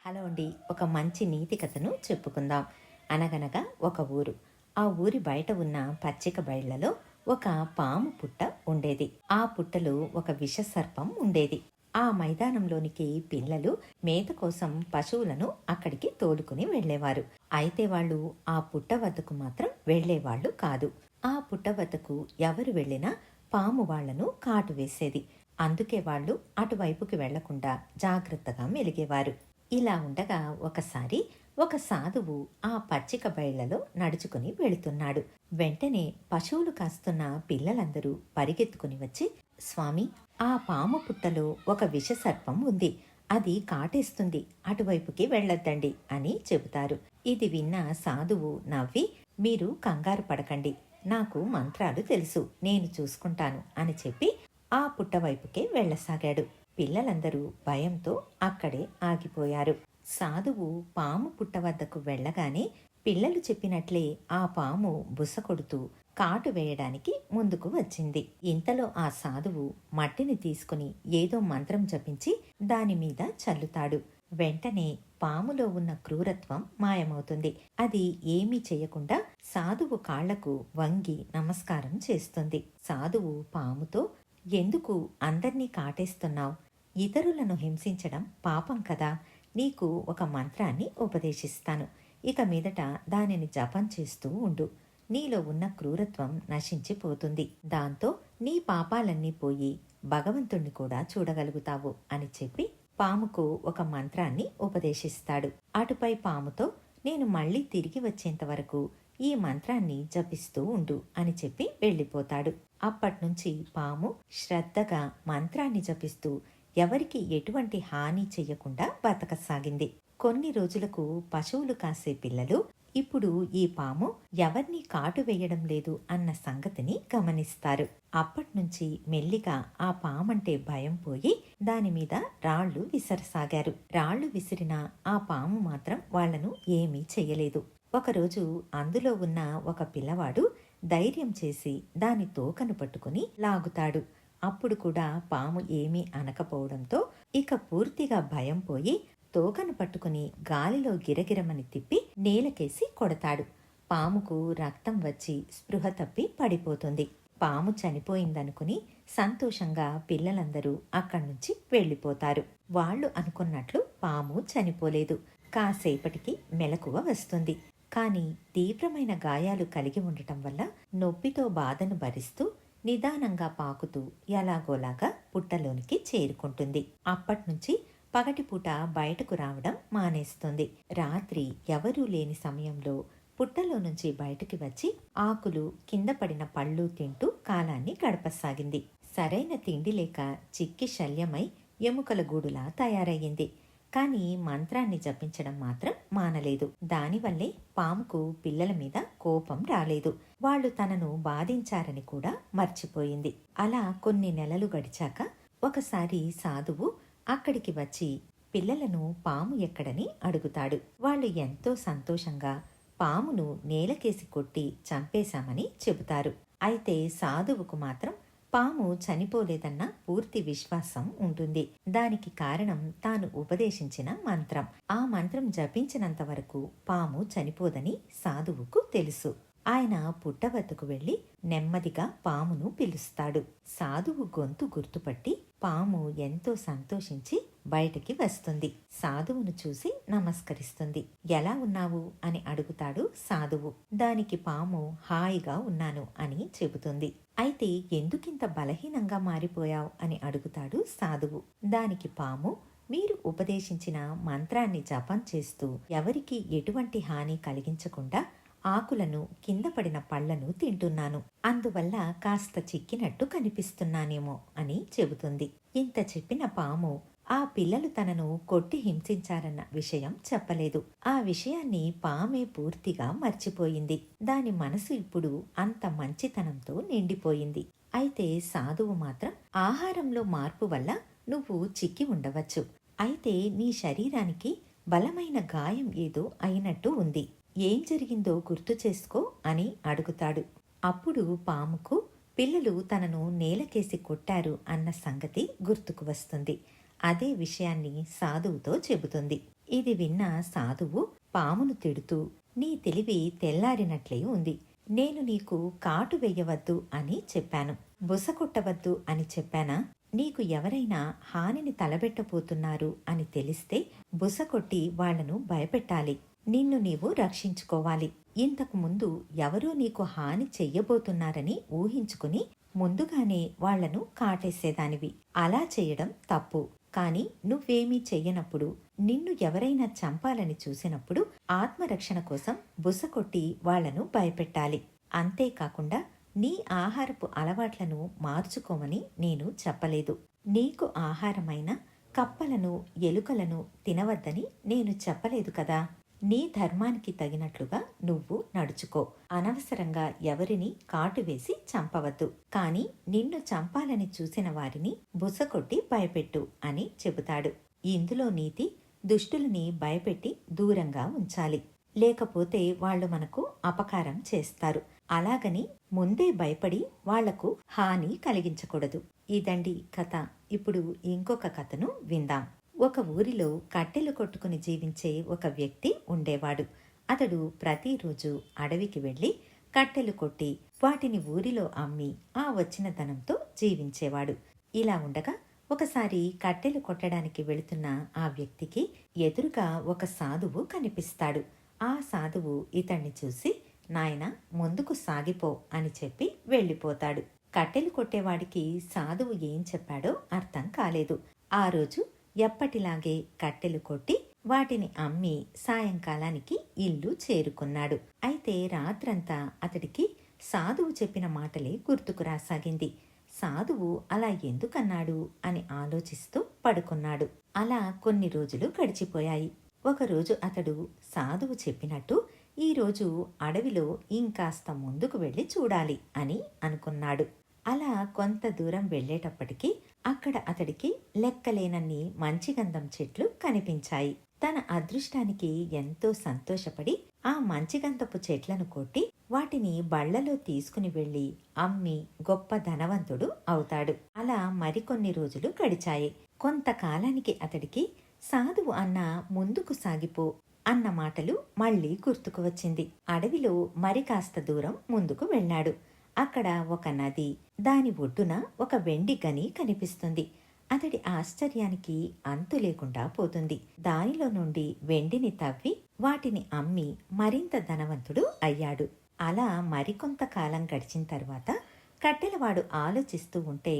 Hello అండి. ఒక మంచి నీతి కథను చెప్పుకుందాం. అనగనగా ఒక ఊరు. ఆ ఊరి బయట ఉన్న పచ్చిక బయళ్లలో ఒక పాము పుట్ట ఉండేది. ఆ పుట్టలో ఒక విషసర్పం ఉండేది. ఆ మైదానంలోనికి పిల్లలు మేత కోసం పశువులను అక్కడికి తోలుకుని వెళ్ళేవారు. అయితే వాళ్ళు ఆ పుట్ట వద్దకు మాత్రం వెళ్ళేవాళ్ళు కాదు. ఆ పుట్ట వద్దకు ఎవరు వెళ్ళినా పాము వాళ్లను కాటు వేసేది. అందుకే వాళ్ళు అటువైపుకి వెళ్లకుండా జాగ్రత్తగా మెలిగేవారు. ఇలా ఉండగా ఒకసారి ఒక సాధువు ఆ పచ్చిక బయళ్లలో నడుచుకుని వెళుతున్నాడు. వెంటనే పశువులు కాస్తున్న పిల్లలందరూ పరిగెత్తుకుని వచ్చి, స్వామి, ఆ పాము పుట్టలో ఒక విషసర్పం ఉంది, అది కాటేస్తుంది, అటువైపుకి వెళ్ళొద్దండి అని చెబుతారు. ఇది విన్న సాధువు నవ్వి, మీరు కంగారు పడకండి, నాకు మంత్రాలు తెలుసు, నేను చూసుకుంటాను అని చెప్పి ఆ పుట్ట వైపుకే వెళ్ళసాగాడు. పిల్లలందరూ భయంతో అక్కడే ఆగిపోయారు. సాధువు పాము పుట్ట వద్దకు వెళ్ళగానే పిల్లలు చెప్పినట్లే ఆ పాము బుస కొడుతూ కాటు వేయడానికి ముందుకు వచ్చింది. ఇంతలో ఆ సాధువు మట్టిని తీసుకుని ఏదో మంత్రం జపించి దానిమీద చల్లుతాడు. వెంటనే పాములో ఉన్న క్రూరత్వం మాయమవుతుంది. అది ఏమీ చేయకుండా సాధువు కాళ్లకు వంగి నమస్కారం చేస్తుంది. సాధువు పాముతో, ఎందుకు అందర్నీ కాటేస్తున్నావు? ఇతరులను హింసించడం పాపం కదా. నీకు ఒక మంత్రాన్ని ఉపదేశిస్తాను. ఇక మీదట దానిని జపం చేస్తూ ఉండు. నీలో ఉన్న క్రూరత్వం నశించిపోతుంది. దాంతో నీ పాపాలన్నీ పోయి భగవంతుణ్ణి కూడా చూడగలుగుతావు అని చెప్పి పాముకు ఒక మంత్రాన్ని ఉపదేశిస్తాడు. అటుపై పాముతో, నేను మళ్ళీ తిరిగి వచ్చేంత వరకు ఈ మంత్రాన్ని జపిస్తూ ఉండు అని చెప్పి వెళ్ళిపోతాడు. అప్పట్నుంచి పాము శ్రద్ధగా మంత్రాన్ని జపిస్తూ ఎవరికి ఎటువంటి హాని చెయ్యకుండా బతకసాగింది. కొన్ని రోజులకు పశువులు కాసే పిల్లలు ఇప్పుడు ఈ పాము ఎవరిని కాటు వేయడం లేదు అన్న సంగతిని గమనిస్తారు. అప్పట్నుంచి మెల్లిగా ఆ పామంటే భయం పోయి దానిమీద రాళ్లు విసరసాగారు. రాళ్లు విసిరినా ఆ పాము మాత్రం వాళ్లను ఏమీ చెయ్యలేదు. ఒకరోజు అందులో ఉన్న ఒక పిల్లవాడు ధైర్యం చేసి దాని తోకను పట్టుకుని లాగుతాడు. అప్పుడు కూడా పాము ఏమీ అనకపోవడంతో ఇక పూర్తిగా భయం పోయి తోకను పట్టుకుని గాలిలో గిరగిరమని తిప్పి నేలకేసి కొడతాడు. పాముకు రక్తం వచ్చి స్పృహ తప్పి పడిపోతుంది. పాము చనిపోయిందనుకుని సంతోషంగా పిల్లలందరూ అక్కడ్నుంచి వెళ్ళిపోతారు. వాళ్ళు అనుకున్నట్లు పాము చనిపోలేదు. కాసేపటికి మెలకువ వస్తుంది. కానీ తీవ్రమైన గాయాలు కలిగి ఉండటం వల్ల నొప్పితో బాధను భరిస్తూ నిదానంగా పాకుతూ ఎలాగోలాగా పుట్టలోనికి చేరుకుంటుంది. అప్పట్నుంచి పగటిపూట బయటకు రావడం మానేస్తుంది. రాత్రి ఎవరూ లేని సమయంలో పుట్టలో నుంచి బయటికి వచ్చి ఆకులు, కింద పడిన పళ్ళు తింటూ కాలాన్ని గడపసాగింది. సరైన తిండి లేక చిక్కి శల్యమై ఎముకల గూడులా తయారయ్యింది. కానీ మంత్రాన్ని జపించడం మాత్రం మానలేదు. దానివల్లే పాముకు పిల్లల మీద కోపం రాలేదు. వాళ్ళు తనను బాధించారని కూడా మర్చిపోయింది. అలా కొన్ని నెలలు గడిచాక ఒకసారి సాధువు అక్కడికి వచ్చి పిల్లలను పాము ఎక్కడని అడుగుతాడు. వాళ్ళు ఎంతో సంతోషంగా పామును నేలకేసి కొట్టి చంపేశామని చెబుతారు. అయితే సాధువుకు మాత్రం పాము చనిపోలేదన్న పూర్తి విశ్వాసం ఉంటుంది. దానికి కారణం తాను ఉపదేశించిన మంత్రం. ఆ మంత్రం జపించినంత వరకు పాము చనిపోదని సాధువుకు తెలుసు. ఆయన పుట్టవద్దకు వెళ్లి నెమ్మదిగా పామును పిలుస్తాడు. సాధువు గొంతు గుర్తుపట్టి పాము ఎంతో సంతోషించి బయటికి వస్తుంది. సాధువును చూసి నమస్కరిస్తుంది. ఎలా ఉన్నావు అని అడుగుతాడు సాధువు. దానికి పాము హాయిగా ఉన్నాను అని చెబుతుంది. అయితే ఎందుకింత బలహీనంగా మారిపోయావు అని అడుగుతాడు సాధువు. దానికి పాము, మీరు ఉపదేశించిన మంత్రాన్ని జపం చేస్తూ ఎవరికి ఎటువంటి హాని కలిగించకుండా ఆకులను, కింద పడిన పళ్లను తింటున్నాను, అందువల్ల కాస్త చిక్కినట్టు కనిపిస్తున్నానేమో అని చెబుతుంది. ఇంత చెప్పిన పాము ఆ పిల్లలు తనను కొట్టి హింసించారన్న విషయం చెప్పలేదు. ఆ విషయాన్ని పామే పూర్తిగా మర్చిపోయింది. దాని మనసు ఇప్పుడు అంత మంచితనంతో నిండిపోయింది. అయితే సాధువు మాత్రం, ఆహారంలో మార్పు వల్ల నువ్వు చిక్కి ఉండవచ్చు, అయితే నీ శరీరానికి బలమైన గాయం ఏదో అయినట్టు ఉంది, ఏం జరిగిందో గుర్తు చేసుకో అని అడుగుతాడు. అప్పుడు పాముకు పిల్లలు తనను నేలకేసి కొట్టారు అన్న సంగతి గుర్తుకు వస్తుంది. అదే విషయాన్ని సాధువుతో చెబుతుంది. ఇది విన్న సాధువు పామును తిడుతూ, నీ తెలివి తెల్లారినట్లే ఉంది. నేను నీకు కాటు వెయ్యవద్దు అని చెప్పాను, బుస కొట్టవద్దు అని చెప్పానా? నీకు ఎవరైనా హానిని తలబెట్టబోతున్నారు అని తెలిస్తే బుస కొట్టి వాళ్లను భయపెట్టాలి. నిన్ను నీవు రక్షించుకోవాలి. ఇంతకు ముందు ఎవరో నీకు హాని చెయ్యబోతున్నారని ఊహించుకుని ముందుగానే వాళ్లను కాటేసేదానివి. అలా చేయడం తప్పు. కాని నువ్వేమీ చెయ్యనప్పుడు, నిన్ను ఎవరైనా చంపాలని చూసినప్పుడు ఆత్మరక్షణ కోసం బుసకొట్టి వాళ్లను భయపెట్టాలి. అంతేకాకుండా నీ ఆహారపు అలవాట్లను మార్చుకోమని నేను చెప్పలేదు. నీకు ఆహారమైన కప్పలను, ఎలుకలను తినవద్దని నేను చెప్పలేదు కదా. నీ ధర్మానికి తగినట్లుగా నువ్వు నడుచుకో. అనవసరంగా ఎవరిని కాటువేసి చంపవద్దు. కాని నిన్ను చంపాలని చూసిన వారిని బుసకొట్టి భయపెట్టు అని చెబుతాడు. ఇందులో నీతి, దుష్టులని భయపెట్టి దూరంగా ఉంచాలి. లేకపోతే వాళ్ళు మనకు అపకారం చేస్తారు. అలాగని ముందే భయపడి వాళ్లకు హాని కలిగించకూడదు. ఇదండి కథ. ఇప్పుడు ఇంకొక కథను విందాం. ఒక ఊరిలో కట్టెలు కొట్టుకుని జీవించే ఒక వ్యక్తి ఉండేవాడు. అతడు ప్రతిరోజు అడవికి వెళ్లి కట్టెలు కొట్టి వాటిని ఊరిలో అమ్మి ఆ వచ్చిన ధనంతో జీవించేవాడు. ఇలా ఉండగా ఒకసారి కట్టెలు కొట్టడానికి వెళుతున్న ఆ వ్యక్తికి ఎదురుగా ఒక సాధువు కనిపిస్తాడు. ఆ సాధువు ఇతన్ని చూసి, నాయనా, ముందుకు సాగిపో అని చెప్పి వెళ్ళిపోతాడు. కట్టెలు కొట్టేవాడికి సాధువు ఏం చెప్పాడో అర్థం కాలేదు. ఆ రోజు ఎప్పటిలాగే కట్టెలు కొట్టి వాటిని అమ్మి సాయంకాలానికి ఇల్లు చేరుకున్నాడు. అయితే రాత్రంతా అతడికి సాధువు చెప్పిన మాటలే గుర్తుకు రాసాగింది. సాధువు అలా ఎందుకన్నాడు అని ఆలోచిస్తూ పడుకున్నాడు. అలా కొన్ని రోజులు గడిచిపోయాయి. ఒకరోజు అతడు సాధువు చెప్పినట్టు ఈరోజు అడవిలో ఇంకాస్త ముందుకు వెళ్ళి చూడాలి అని అనుకున్నాడు. అలా కొంత దూరం వెళ్లేటప్పటికీ అక్కడ అతడికి లెక్కలేనన్ని మంచిగంధం చెట్లు కనిపించాయి. తన అదృష్టానికి ఎంతో సంతోషపడి ఆ మంచిగంధపు చెట్లను కొట్టి వాటిని బళ్లలో తీసుకుని వెళ్లి అమ్మి గొప్ప ధనవంతుడు అవుతాడు. అలా మరికొన్ని రోజులు గడిచాయి. కొంతకాలానికి అతడికి సాధువు అన్న ముందుకు సాగిపో అన్న మాటలు మళ్లీ గుర్తుకు వచ్చింది. అడవిలో మరి కాస్త దూరం ముందుకు వెళ్ళాడు. అక్కడ ఒక నది, దాని ఒడ్డున ఒక వెండి గని కనిపిస్తుంది. అతడి ఆశ్చర్యానికి అంతు లేకుండా పోతుంది. దానిలో నుండి వెండిని తవ్వి వాటిని అమ్మి మరింత ధనవంతుడు అయ్యాడు. అలా మరికొంతకాలం గడిచిన తర్వాత కట్టెలవాడు ఆలోచిస్తూ ఉంటే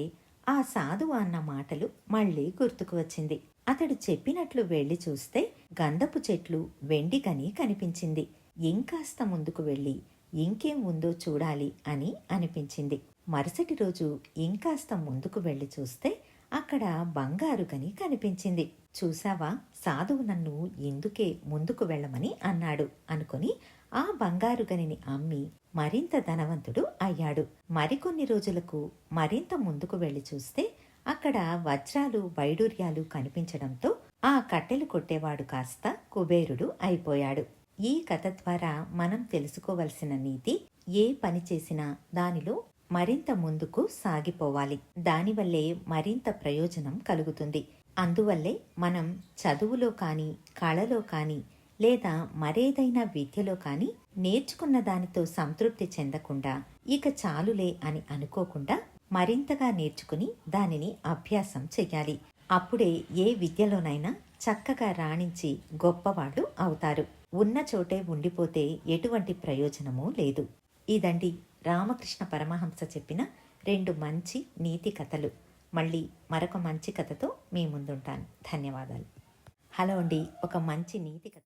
ఆ సాధువు అన్న మాటలు మళ్లీ గుర్తుకు వచ్చింది. అతడు చెప్పినట్లు వెళ్లి చూస్తే గంధపు చెట్లు, వెండి గని కనిపించింది. ఇంకాస్త ముందుకు వెళ్లి ఇంకేం ఉందో చూడాలి అని అనిపించింది. మరుసటి రోజు ఇంకాస్త ముందుకు వెళ్లి చూస్తే అక్కడ బంగారు గని కనిపించింది. చూసావా, సాధువు నన్ను ఎందుకే ముందుకు వెళ్ళమని అన్నాడు అనుకుని ఆ బంగారు గనిని అమ్మి మరింత ధనవంతుడు అయ్యాడు. మరికొన్ని రోజులకు మరింత ముందుకు వెళ్లి చూస్తే అక్కడ వజ్రాలు, వైడూర్యాలు కనిపించడంతో ఆ కట్టెలు కొట్టేవాడు కాస్త కుబేరుడు అయిపోయాడు. ఈ కథ ద్వారా మనం తెలుసుకోవలసిన నీతి, ఏ పని చేసినా దానిలో మరింత ముందుకు సాగిపోవాలి. దానివల్లే మరింత ప్రయోజనం కలుగుతుంది. అందువల్లే మనం చదువులో కానీ, కళలో కానీ, లేదా మరేదైనా విద్యలో కానీ నేర్చుకున్న దానితో సంతృప్తి చెందకుండా ఇక చాలులే అని అనుకోకుండా మరింతగా నేర్చుకుని దానిని అభ్యాసం చెయ్యాలి. అప్పుడే ఏ విద్యలోనైనా చక్కగా రాణించి గొప్పవాళ్ళు అవుతారు. ఉన్న చోటే ఉండిపోతే ఎటువంటి ప్రయోజనమూ లేదు. ఇదండి రామకృష్ణ పరమహంస చెప్పిన 2 మంచి నీతి కథలు. మళ్ళీ మరొక మంచి కథతో మీ ముందుంటాను. ధన్యవాదాలు. హలో అండి, ఒక మంచి నీతి కథ.